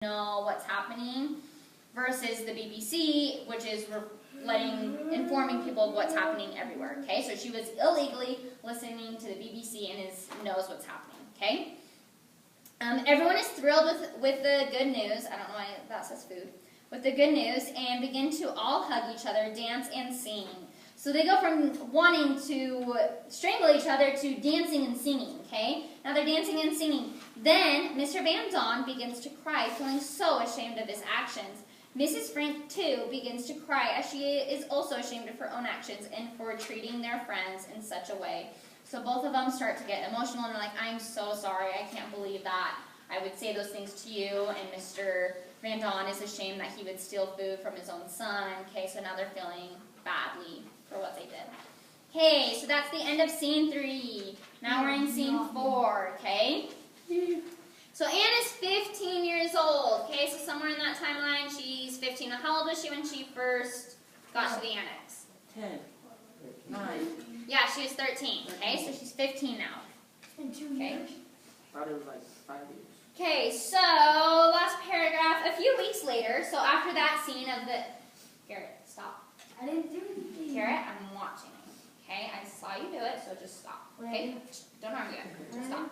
know what's happening, versus the BBC, which is informing people of what's happening everywhere. Okay, so she was illegally listening to the BBC and knows what's happening. Okay, everyone is thrilled with the good news. I don't know why that says food. With the good news, and begin to all hug each other, dance, and sing. So they go from wanting to strangle each other to dancing and singing, okay? Now they're dancing and singing. Then Mr. Van Don begins to cry, feeling so ashamed of his actions. Mrs. Frank, too, begins to cry, as she is also ashamed of her own actions and for treating their friends in such a way. So both of them start to get emotional, and they're like, I'm so sorry, I can't believe that I would say those things to you, and Mr. Van Don is ashamed that he would steal food from his own son. Okay, so now they're feeling badly for what they did. Okay, so that's the end of scene 3. Now we're in scene 4, okay? So Anne is 15 years old, okay? So somewhere in that timeline, she's 15. Now, how old was she when she first got to the annex? 10. 9. Yeah, she was 13, okay? So she's 15 now. It's been 2 Okay. years. I thought it was like 5 years. Okay, so last paragraph. A few weeks later, so after that scene of the... Garrett, stop. I didn't do anything. Garrett, I'm watching you. Okay, I saw you do it, so just stop. Okay, don't argue. Just stop.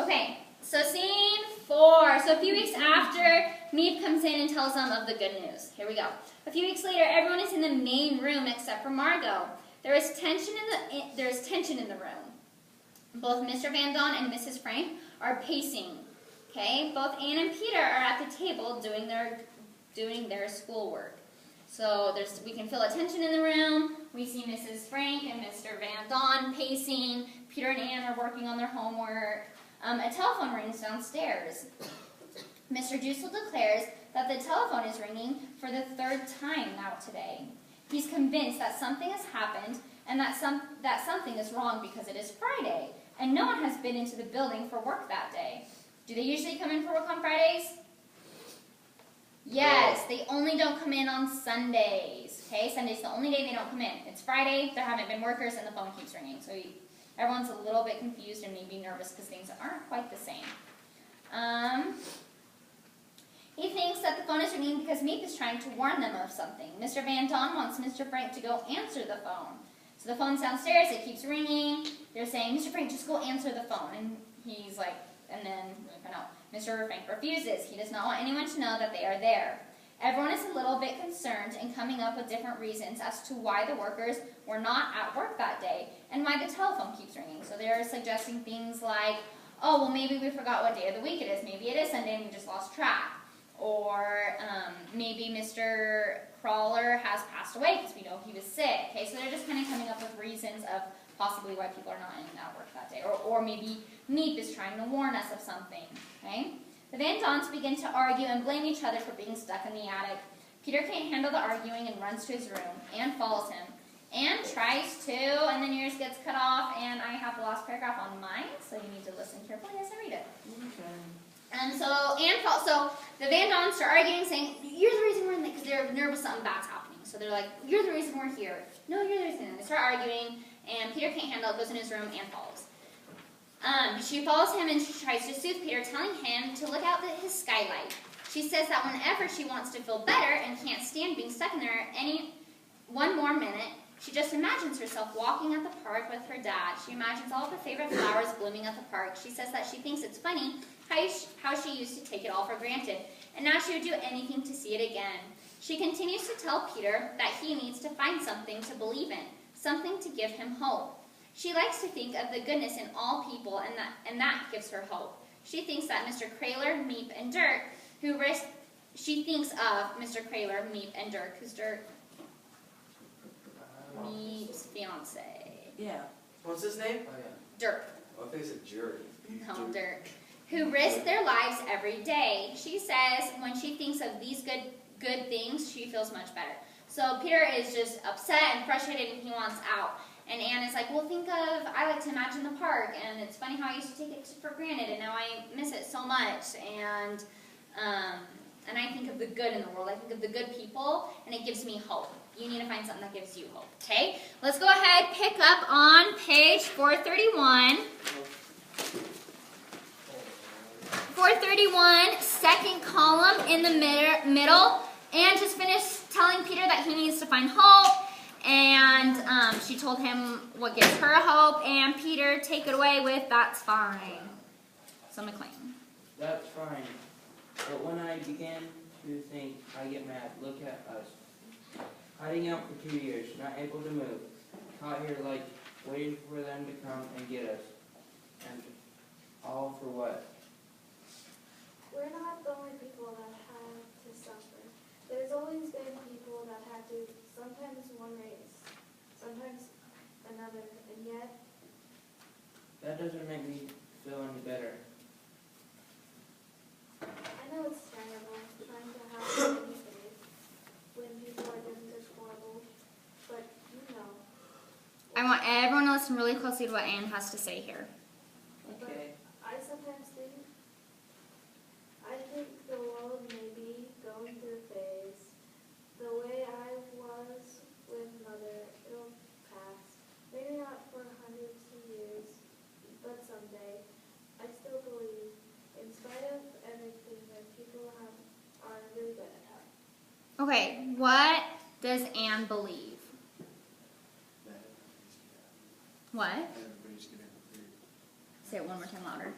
Okay, so scene 4. So a few weeks after, Meep comes in and tells them of the good news. Here we go. A few weeks later, everyone is in the main room except for Margot. There is tension in the room. Both Mr. Van Don and Mrs. Frank are pacing. Okay, both Anne and Peter are at the table doing their schoolwork. So we can feel a tension in the room. We see Mrs. Frank and Mr. Van Don pacing. Peter and Anne are working on their homework. A telephone rings downstairs. Mr. Dussel declares that the telephone is ringing for the 3rd time now today. He's convinced that something has happened and that something is wrong because it is Friday, and no one has been into the building for work that day. Do they usually come in for work on Fridays? Yes, they only don't come in on Sundays. Okay, Sunday's the only day they don't come in. It's Friday, there haven't been workers, and the phone keeps ringing. So everyone's a little bit confused and maybe nervous because things aren't quite the same. He thinks that the phone is ringing because Meep is trying to warn them of something. Mr. Van Don wants Mr. Frank to go answer the phone. So the phone's downstairs, it keeps ringing. They're saying, Mr. Frank, just go answer the phone. And he's like, and then, no, Mr. Frank refuses. He does not want anyone to know that they are there. Everyone is a little bit concerned and coming up with different reasons as to why the workers were not at work that day and why the telephone keeps ringing. So they're suggesting things like, oh, well, maybe we forgot what day of the week it is. Maybe it is Sunday and we just lost track. Or maybe Mr. Crawler has passed away because we know he was sick. Okay, so they're just kind of coming up with reasons of possibly why people are not in at work that day. Or maybe Meep is trying to warn us of something. Okay? The Van Dons begin to argue and blame each other for being stuck in the attic. Peter can't handle the arguing and runs to his room. Anne follows him. Anne tries to, and then yours gets cut off, and I have the last paragraph on mine, so you need to listen carefully as I read it. Okay. And so Anne falls. So the Van Dons start arguing, saying, "You're the reason we're in there," because they're nervous something bad's happening. So they're like, "You're the reason we're here." No, you're the reason. And they start arguing, and Peter can't handle it. Goes in his room. Anne follows. She follows him and she tries to soothe Peter, telling him to look out his skylight. She says that whenever she wants to feel better and can't stand being stuck in there one more minute, she just imagines herself walking at the park with her dad. She imagines all of the favorite flowers blooming at the park. She says that she thinks it's funny how she used to take it all for granted, and now she would do anything to see it again. She continues to tell Peter that he needs to find something to believe in, something to give him hope. She likes to think of the goodness in all people, and that gives her hope. She thinks that Mr. Kraler, Meep, and Dirk, she thinks of Mr. Kraler, Meep, and Dirk, who's Dirk? Meep's fiance. Yeah. What's his name? Oh, yeah. Dirk. Oh, I think it's a jury. No, Dirk. Who risk their lives every day. She says when she thinks of these good things, she feels much better. So Peter is just upset and frustrated, and he wants out. And Anne is like, well, I like to imagine the park, and it's funny how I used to take it for granted, and now I miss it so much. And I think of the good in the world. I think of the good people, and it gives me hope. You need to find something that gives you hope. Okay? Let's go ahead, pick up on page 431. 431, second column in the middle. Anne just finished telling Peter that he needs to find hope. And she told him what gives her hope. And Peter, take it away with, that's fine. So McLean. That's fine. But when I began to think, I get mad. Look at us. Hiding out for 2 years, not able to move. Caught here like waiting for them to come and get us. And all for what? We're not the only people that had to suffer. There's always been people that had to, sometimes one race, sometimes another, and yet That doesn't make me feel any better. I know it's terrible trying to have any faith when people are doing this horrible, but you know. I want everyone to listen really closely to what Anne has to say here. Okay. I sometimes think, the world may be going through a phase. The way I was with Mother, it'll pass. Maybe not for hundreds of years, but someday. I still believe, in spite of everything, that people are really good at heart. Okay, what does Anne believe? What? Everybody's gonna agree. Say it one more time louder.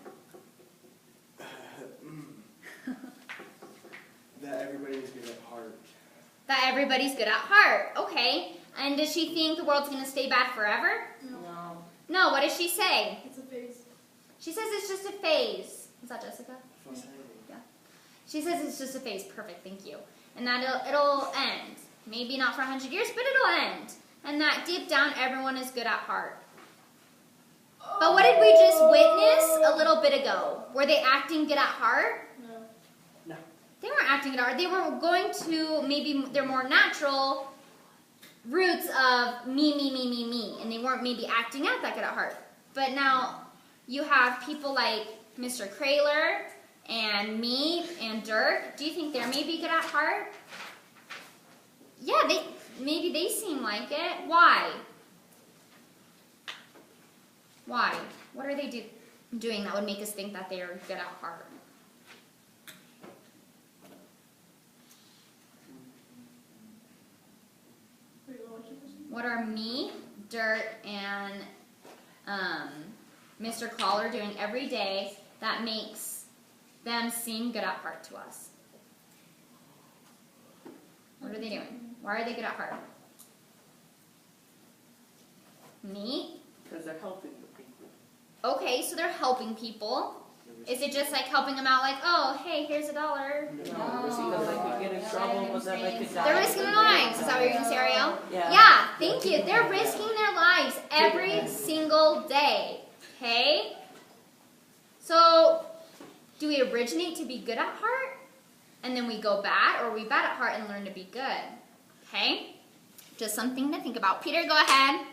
That everybody's good at heart. That everybody's good at heart. Okay. And does she think the world's going to stay bad forever? No. No, what does she say? It's a phase. She says it's just a phase. Is that Jessica? Yeah. She says it's just a phase. Perfect, thank you. And that it'll end. Maybe not for 100 years, but it'll end. And that deep down, everyone is good at heart. But what did we just witness a little bit ago? Were they acting good at heart? No. They weren't acting good at heart. They were going to maybe their more natural roots of me. And they weren't maybe acting out that good at heart. But now you have people like Mr. Kraler and me and Dirk. Do you think they're maybe good at heart? Yeah, maybe they seem like it. Why? Why? What are they doing that would make us think that they are good at heart? What are me, Dirk, and Mr. Caller doing every day that makes them seem good at heart to us? What are they doing? Why are they good at heart? Me? Because they're helping the people. Okay, so they're helping people. Is it just like helping them out like, oh, hey, here's $1? No, because they could get in trouble, but then they could die. They're risking their lives. Is that what you're going to say, Ariel? Yeah. Yeah, thank you. They're risking their lives every single day. Okay? So, do we originate to be good at heart? And then we go bad? Or are we bad at heart and learn to be good? Okay? Just something to think about. Peter, go ahead.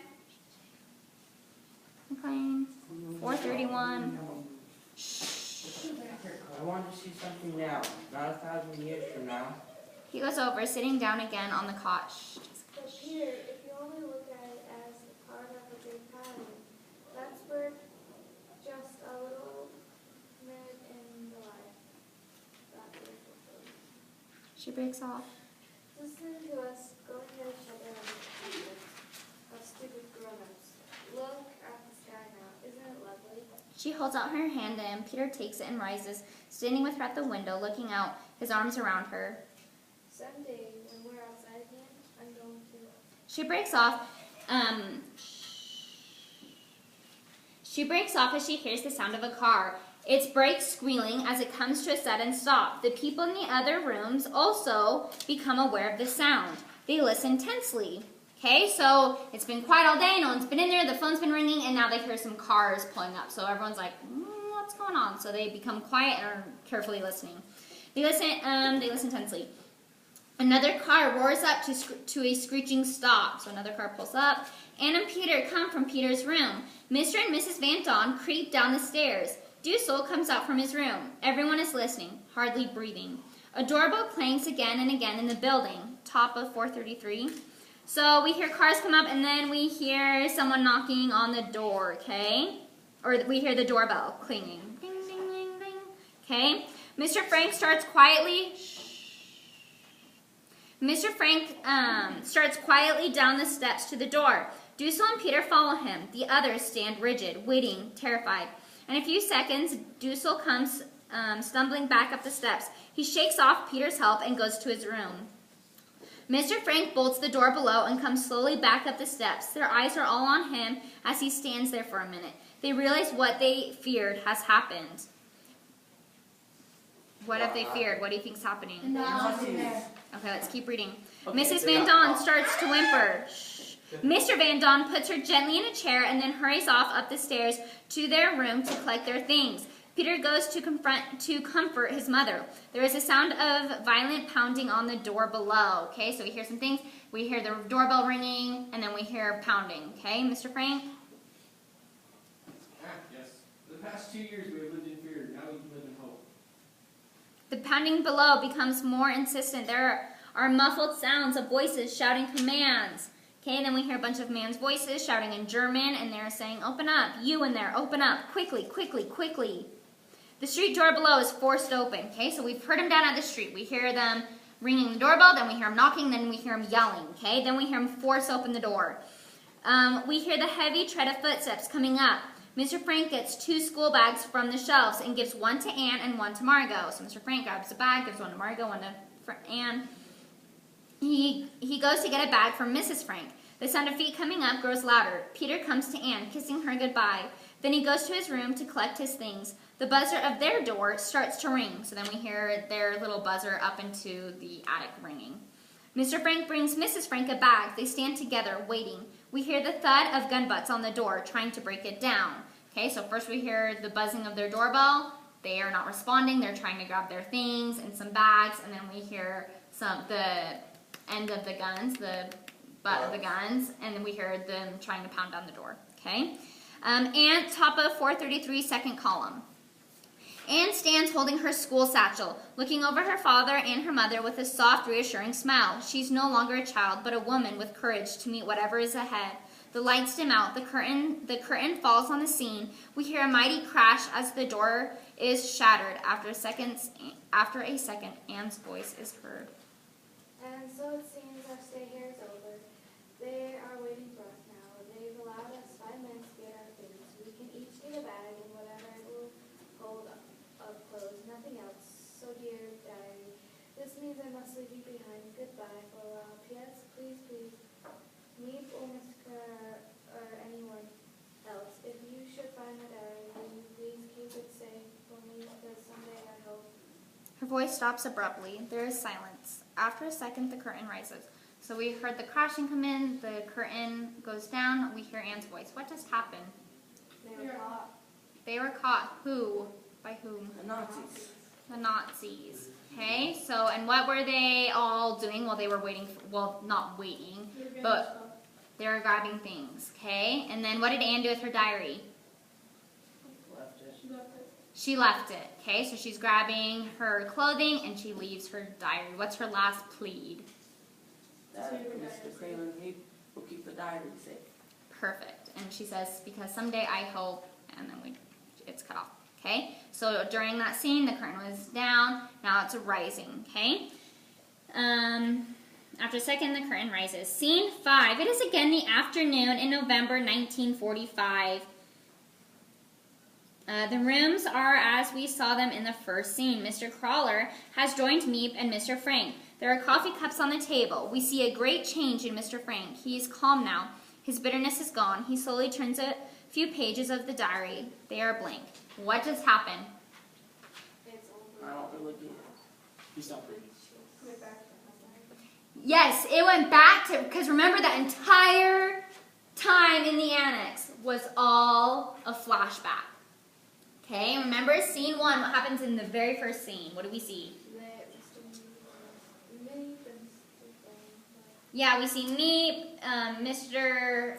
Okay. 431. I want to see something now, not 1,000 years from now. He goes over, sitting down again on the cot. Shh, But Peter, if you only look at it as a part of a big pattern, that's where just a little minute in the life. That beautiful thing. She breaks off. Listen to us going at each other on the street of stupid grown-ups. Look at the sky now. Isn't it lovely? She holds out her hand and Peter takes it and rises, standing with her at the window, looking out, his arms around her. Someday, when we're outside again, I'm going to. She breaks off. She breaks off as she hears the sound of a car. Its brakes squealing as it comes to a sudden stop. The people in the other rooms also become aware of the sound. They listen tensely. Okay, so it's been quiet all day, no one's been in there, the phone's been ringing, and now they hear some cars pulling up. So everyone's like, what's going on? So they become quiet and are carefully listening. They listen tensely. Another car roars up to a screeching stop. So another car pulls up. Anne and Peter come from Peter's room. Mr. and Mrs. Van Dawn creep down the stairs. Dusel comes out from his room. Everyone is listening, hardly breathing. A doorbell clangs again and again in the building, top of 433. So we hear cars come up, and then we hear someone knocking on the door, okay? Or we hear the doorbell clanging. Ding, ding, ding, ding. Okay? Mr. Frank starts quietly starts quietly down the steps to the door. Dussel and Peter follow him. The others stand rigid, waiting, terrified. In a few seconds, Dussel comes stumbling back up the steps. He shakes off Peter's help and goes to his room. Mr. Frank bolts the door below and comes slowly back up the steps. Their eyes are all on him as he stands there for a minute. They realize what they feared has happened. What have they feared? What do you think's happening? The Nazis in there. Okay, let's keep reading. Okay, Mrs. they Van got Don caught. starts to whimper. Shh. Mr. Van Don puts her gently in a chair and then hurries off up the stairs to their room to collect their things. Peter goes to comfort his mother. There is a sound of violent pounding on the door below. Okay, so we hear some things. We hear the doorbell ringing, and then we hear pounding. Okay, Mr. Frank? Yes. The past 2 years we have lived in fear. Now we can live in hope. The pounding below becomes more insistent. There are muffled sounds of voices shouting commands. Okay, then we hear a bunch of man's voices shouting in German, and they're saying, "Open up, you in there, open up, quickly, quickly, quickly." The street door below is forced open. Okay, so we've heard them down at the street. We hear them ringing the doorbell, then we hear them knocking, then we hear them yelling. Okay, then we hear them force open the door. We hear the heavy tread of footsteps coming up. Mr. Frank gets 2 school bags from the shelves and gives one to Anne and one to Margot. So Mr. Frank grabs a bag, gives one to Margot, one to Anne. He goes to get a bag from Mrs. Frank. The sound of feet coming up grows louder. Peter comes to Anne, kissing her goodbye. Then he goes to his room to collect his things. The buzzer of their door starts to ring. So then we hear their little buzzer up into the attic ringing. Mr. Frank brings Mrs. Frank a bag. They stand together, waiting. We hear the thud of gun butts on the door, trying to break it down. Okay, so first we hear the buzzing of their doorbell. They are not responding. They're trying to grab their things and some bags. And then we hear the end of the guns, the butt of the guns. And then we hear them trying to pound down the door. Okay? And top of 433, second column. Anne stands holding her school satchel, looking over her father and her mother with a soft, reassuring smile. She's no longer a child, but a woman with courage to meet whatever is ahead. The lights dim out. The curtain falls on the scene. We hear a mighty crash as the door is shattered. After a second, Anne's voice is heard. And so it seems our stay here is over. They are waiting for us now. They've allowed us 5 minutes to get our things. We can each get a bag and whatever it will hold of clothes, nothing else. So dear diary, this means I must leave you behind. Goodbye for a while. P.S. Please, me or Mr. or anyone else, if you should find the diary, will you please keep it safe for me, because someday I hope. Her voice stops abruptly. There is silence. After a second, the curtain rises. So we heard the crashing come in, the curtain goes down, we hear Anne's voice. What just happened? They were caught. They were caught. Who? By whom? The Nazis. The Nazis. Okay, so, and what were they all doing while they were waiting? Well, not waiting, but they were grabbing things. Okay, and then what did Anne do with her diary? Left it. She left it. Okay, so she's grabbing her clothing and she leaves her diary. What's her last plead? That Mr. Kramer and me will keep the diary safe. Perfect. And she says, because someday I hope, and then it's cut off. Okay? So during that scene, the curtain was down. Now it's rising. Okay? After a second, the curtain rises. Scene 5. It is again the afternoon in November 1945. The rooms are as we saw them in the first scene. Mr. Crawler has joined Miep and Mr. Frank. There are coffee cups on the table. We see a great change in Mr. Frank. He is calm now. His bitterness is gone. He slowly turns a few pages of the diary. They are blank. What just happened? It's I over. don't really get it. He's not breathing. We're back to Yes, it went back to, because remember that entire time in the annex was all a flashback. Okay, remember scene 1, what happens in the very first scene? What do we see? Yeah, we see me, Mr.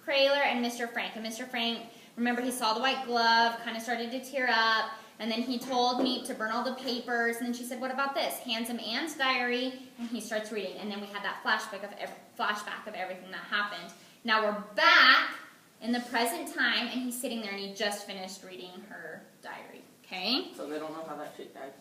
Krayler, and Mr. Frank. And Mr. Frank, remember he saw the white glove, kind of started to tear up, and then he told me to burn all the papers, and then she said, what about this? Hands him Anne's diary, and he starts reading. And then we had that flashback of everything that happened. Now we're back in the present time, and he's sitting there, and he just finished reading her diary. Okay? So they don't know how that chick died.